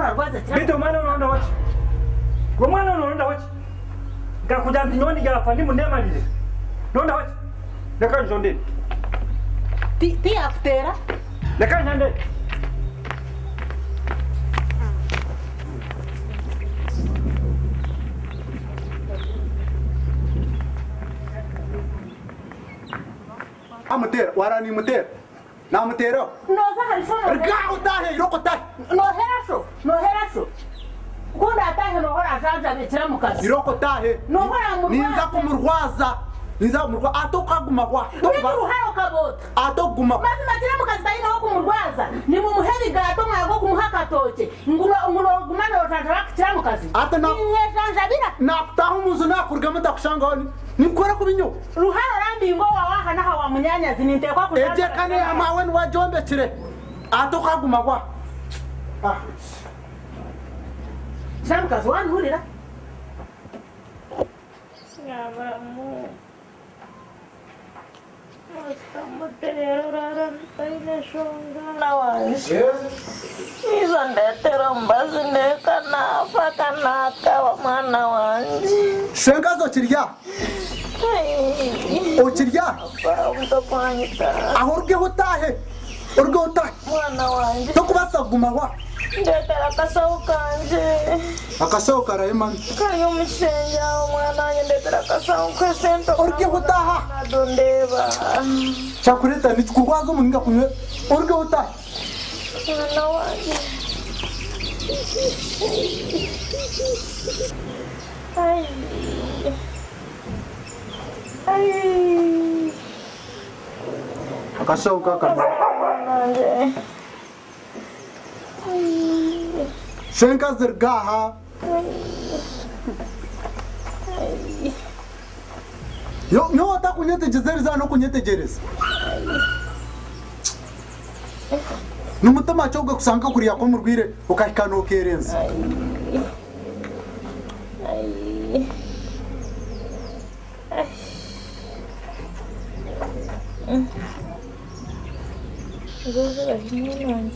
arwaza cyane bito mwana unaonda wachi kwa mwana unaonda wachi ngakuja mpinoni gafa ndi mundemalire nonda wachi leka njonde ti aftera leka njande Amateur, warani muter. Na mutero. no za halifono Rga utahe yoko tahe. no heraso kunda atahe no hora zaza betira mukazi Yoko tahe. no hora mu Ninza kumurwaza. Ninza kumurwa atokaguma kwa. Uri ruharo kabota Atoguma. mazi matira mukazi taina wo kumurwaza ni mu muheri gato mwago kumuhaka toke ngulo gumana otantara kitira mukazi Ata na nyeshanja bira na tahu muzu na kurga mutakushanga wani. Nikora kubinyo. ruharo rambi ngo wawaha na hawa munyanya zinintekwa ku Eje kane amawe wa jombe chire. Atokaguma kwa. Ah. Samkazi wanhulira Yabamu. Mustambutero raran paile shonga nawanje. Izo ndetero mbazi ndekana fakana kawa mwana wanje. Shengazo chirya. O chirya. Mtokwanyita. Ahorge hotahe. Orge hotahe. Mwana wanje. Tokubasa guma wa. Ndetera kasaukanje. Akasoka raiman. Kanyo mishenja mwana wanje ndetera kasauka sento. Orge hotaha. Nadondeba. Chakureta ni tukwazo muninga kunywe. Orge hotahe. Mwana wanje. Ai. Ai. Akasoka kana. Wanje. Shenga zirgaha. Yo wata kunyete jezeriza no kunyete jereza. Numutama choga kusanga kuriya ko murwire ukahikana okerenza. Ai. Goza hini wanje.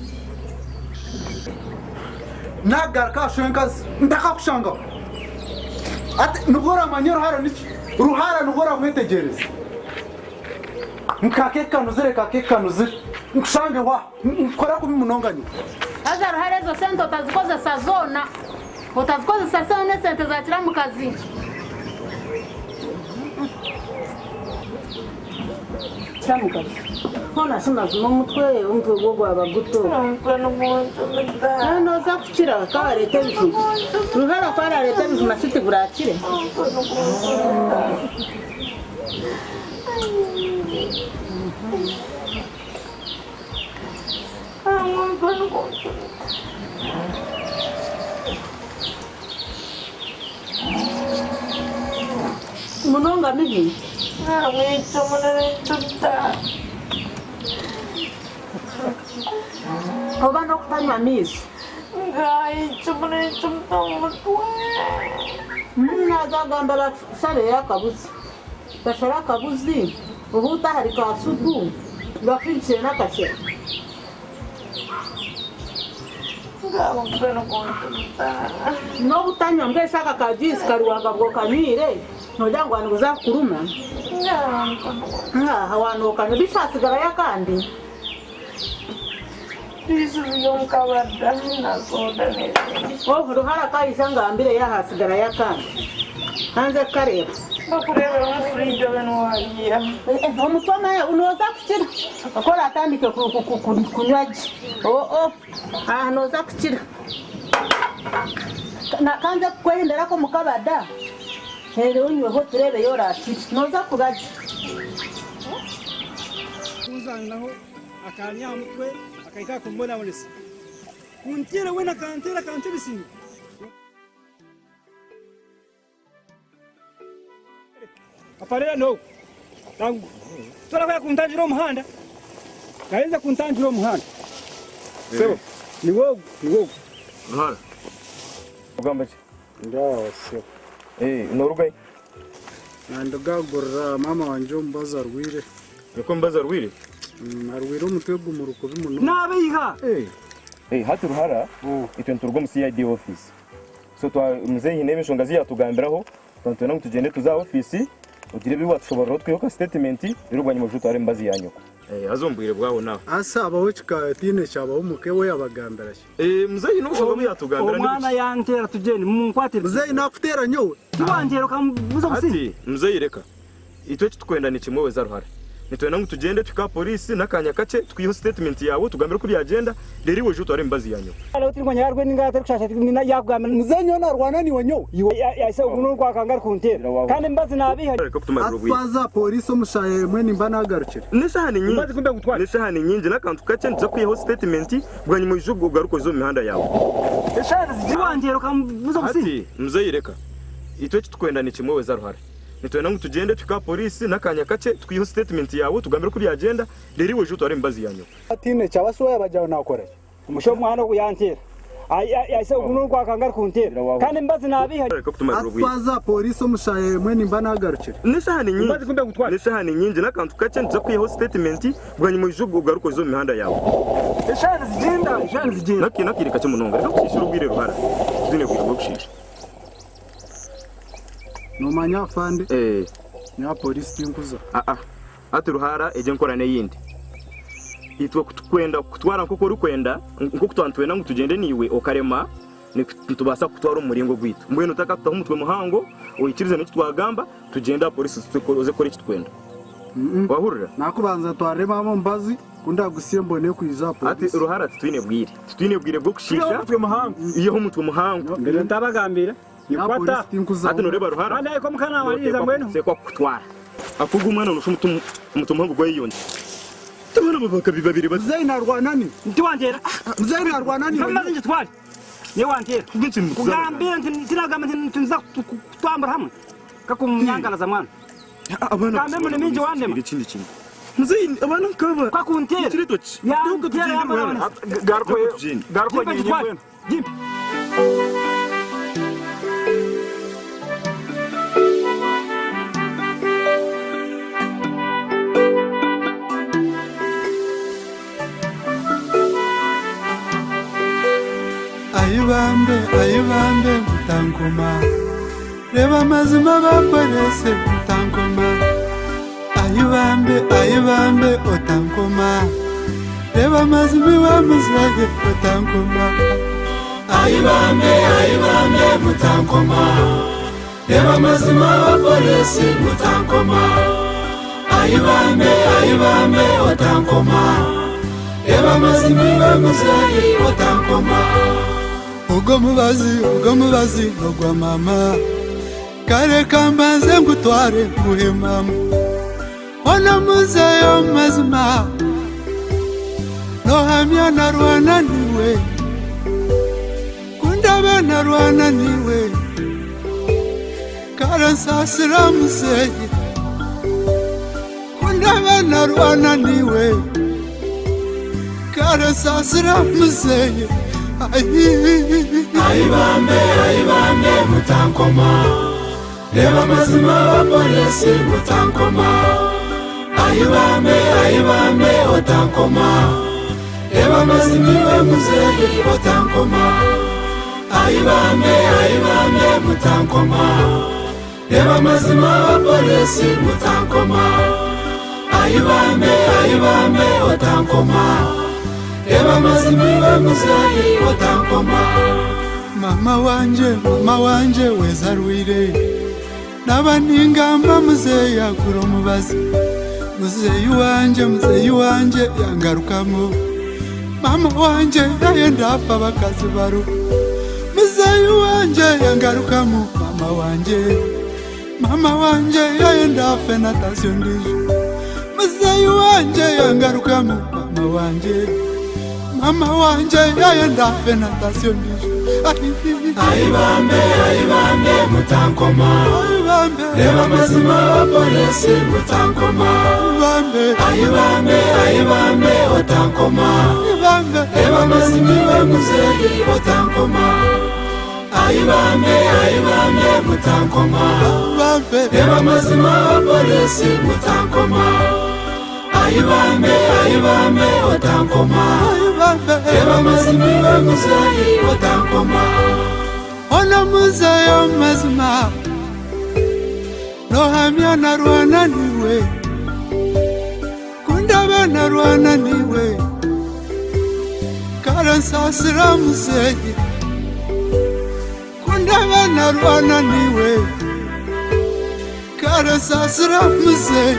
Nagarka shenga ntaka kushanga. Ate nugora manyero haro niki. Ruhara nugora mwete jereza. Nkakeka nuzire kakeka nuzire. Nkushange wa nkora kubimunonganya. aza ruhare zo sente utazikoza sazona utazikoza sazona sente za kira mukazi Chamukazi hona sima zuma mutwe umutwe gwo abaguto Plano muito meda. no za kuchira ka leta bifu ruhara kwa leta bifu masite burakire munonga mibi Muito munentuta. oba no kutanywa mizi Ngai munentuta mutwe. nazagamba basare yakabuzi bashara kabuzi ubuta hari ka sudu bafinse nakashe Ngabo plano kontuta. no butanywa mbeshaka kajisi karuwaga bwo kanire noja ngo anuza kuruma Ngabo. hawanoka bishasigara yakandi Isso viu kabada na soda nezi. ruhara kayisanga ambire yahasigara yakandi hanze kareba Bakurebe umufrido wenwalia. omutwana ya unoza kukira akora atandike kunywaji noza kukira kanze kwendera ko mukabada rero unyweho turebe yorati noza kugaji kuzanaho akanya mutwe akaika kumbona mulisi kuntira wena kantira bisinga afarera no tangu tora kwa kuntanjira umuhanda kaenza kuntanjira umuhanda sebo ni wogu Ntara. Ugamba ki? Ndase. Norugai. Nandagagorra mama wanje umbaza rwire. Niko mbaza rwire. Arwire umutwe gumuruko bimuno. nabe yiha hati ruhara itwe nturgo mu CID office so twa muzeye intebe nshonga ziya tugambiraho tantwe nangu tugende tuza office ugire biwa tushobora twiyoka statement birugwanye mu juto ari mbazi yanyoko azombwire bwaho nawe asaba ho kikatine cyaba umuke we yabagambira muzeye no ushobora yatugambira umwana yantera tugende munkwatire muzeye nakutera nyowe tubantera kamubuza gusi ati muzeye reka itwe tukwenda ni kimwe weza ruhara nitwe nangu tugende tuka police nakanya kace twiho statement yawo tugambira kuri agenda rero juto ari mbazi yanyoko ala utirwanya yarwe ningata kushasha mina yakugambira muzenyo narwana ni wanyo yase umuntu kwakangara kuntera kandi mbazi nabiha reka kutumara rugwi atwaza police omushaye mwe nimba nagarukira nishahani nyingi mbazi kumbe gutwara nishahani nyingi nakantu kace nza kwiho statement bwanyi mu jugo garuko zo mihanda yawo eshara zibantera kamubuza gusi ati muzeye reka itwe tukwenda ni kimwe weza ruhara nitwe nangu tugende tuka police nakanya kace twiho statement yawo tugambira kuri agenda rero juto ari mbazi yanyoko atine cyaba so yabajaho nakora umusho mwana kuyantera yase umuntu kwakangara kuntera kandi mbazi nabiha reka kutumara rugwi atwaza police omushaye mwe nimba nagarukira nishahani nyingi mbazi kumbe gutwara nishahani nyingi nakantu kace nza kwiho statement bwanyi mu jugo garuko zo mihanda yawo eshara zigenda nakiri kace munonga reka kushishira ubwire ruhara zine kwirwa gushishira nomanya fande nya police tinkuza ati ruhara eje nkorane yindi itwa kutukwenda kutwara nkuko rukwenda nkuko twantwe nangu tugende niwe okarema nitubasa kutwara umuringo gwitu mbwe nutaka tutaho umutwe muhango uyikirize n'iki twagamba tugenda police tukoze kore iki twenda wahurira nakubanza twarema mo mbazi kunda gusiembone kwiza police ati ruhara tutwine bwire bwo kushisha umutwe muhango iyo umutwe muhango mbere ntabagambira nikwata ati noreba ruhara kandi ko mukana waliza mwenu sekwa kutwara afuga umwana nusho umutumhango gwa yiyonje tabana babaka bibabiri muzeye narwana ni ntiwantera muzeye narwana ni kamaze njitwari ni wantera kugambira ntinagamba ntinza twambara hamwe kakumnyangala za mwana abana kambe mune minje wandema ikindi kintu muzeye abana kaba kwa kuntera kiritoki ya yambara garko nyenye jimpi ayibambe mutankoma reba amazima bakorese mutankoma ayibambe otankoma reba amazima bamuzage otankoma ayibambe mutankoma reba amazima bakorese mutankoma ayibambe otankoma reba amazima bamuzage otankoma Ugo mubazi nogwa mama kare kambanze ngutware muhe mama ona muzeyo mazima no hamya narwana niwe kundabe narwana niwe kare nsasira muzeye kundabe narwana niwe kare nsasira muzeye ayibambe mutankoma reba amazima bapolisi mutankoma ayibambe otankoma reba amazima muzeyi otankoma ayibambe mutankoma reba amazima bapolisi mutankoma ayibambe otankoma Eba mazima muzayi otankoma Mama wanje wezarwire Nabaningamba muzeyi akuro mubazi Muzeyi wanje yangarukamo Mama wanje yayenda apfa bakazi baru Muzeyi wanje yangarukamo Mama wanje yayenda apfa natasyo ndijo Muzeyi wanje yangarukamo Mama wanje yayenda penatasyo ndijo ayibambe mutankoma reba amazima bapolisi mutankoma ayibambe otankoma reba amazima muzeyi otankoma ayibambe mutankoma reba amazima bapolisi mutankoma ayibambe watankoma eba mazima muzayi watankoma ono muzayo mazima nohamya narwana niwe kundaba narwana niwe karansasira muzayi kundaba narwana niwe karansasira muzayi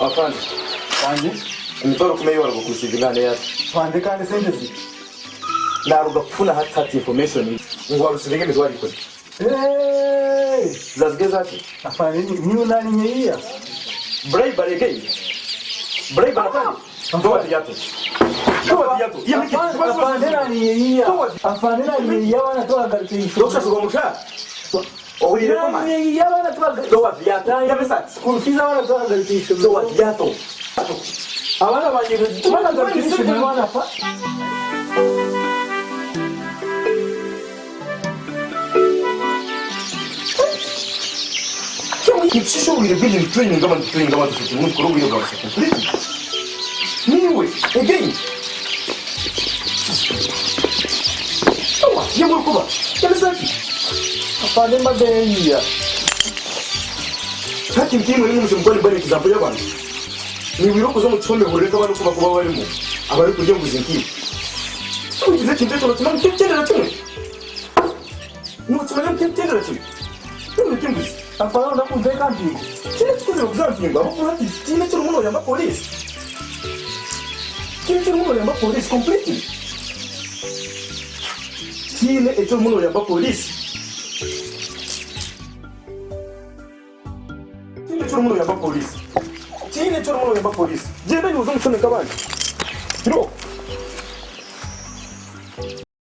Afande, Wanjye? imitoro kumeye warago kusigilane yati. Fande kandi sengezi. Naruga kufuna hati information ngo warusirenge mizwari kwe. Zazigeza ati. Afande niyo nani nyeya. Bribe again. Bribe afande. Ndoa yato. Iya miki. Afande nani nyeya. Afande nani nyeya wana toa ngarisho. Doksa sugo musha. Ohirire koma. Nyeya wana toa ngarisho. Ndoa yato. Ya mesati. School fees wana toa ngarisho. Ndoa yato. Abana banje wana ngarisho wana fa. Kishisho wile building training kama tufiti mungu kuro wile bwasa complete. Niwe again. Toma, yemo kuba. Yamesaki. Afande mabeya. Hati mkimu ni mtu mkwani bali kizambo ya bwana. Ni wiro kuzo muchombe bureka bano kuba barimo. Abari kujya muzinki. Tugize kinteto no tumana kentera tumwe. Tumana kentera tumwe. Kimbuzi. Afande ndakumveka ndigo. Kile tukuze kuzamfinga aho hati kile cyo muno yamba police. Kile cyo muno yamba police completely. Kile cyo muno yamba police. Kile cyo muno yamba police. Kile cyo muno yamba police. Je bani uzo mutone kabani. Bro.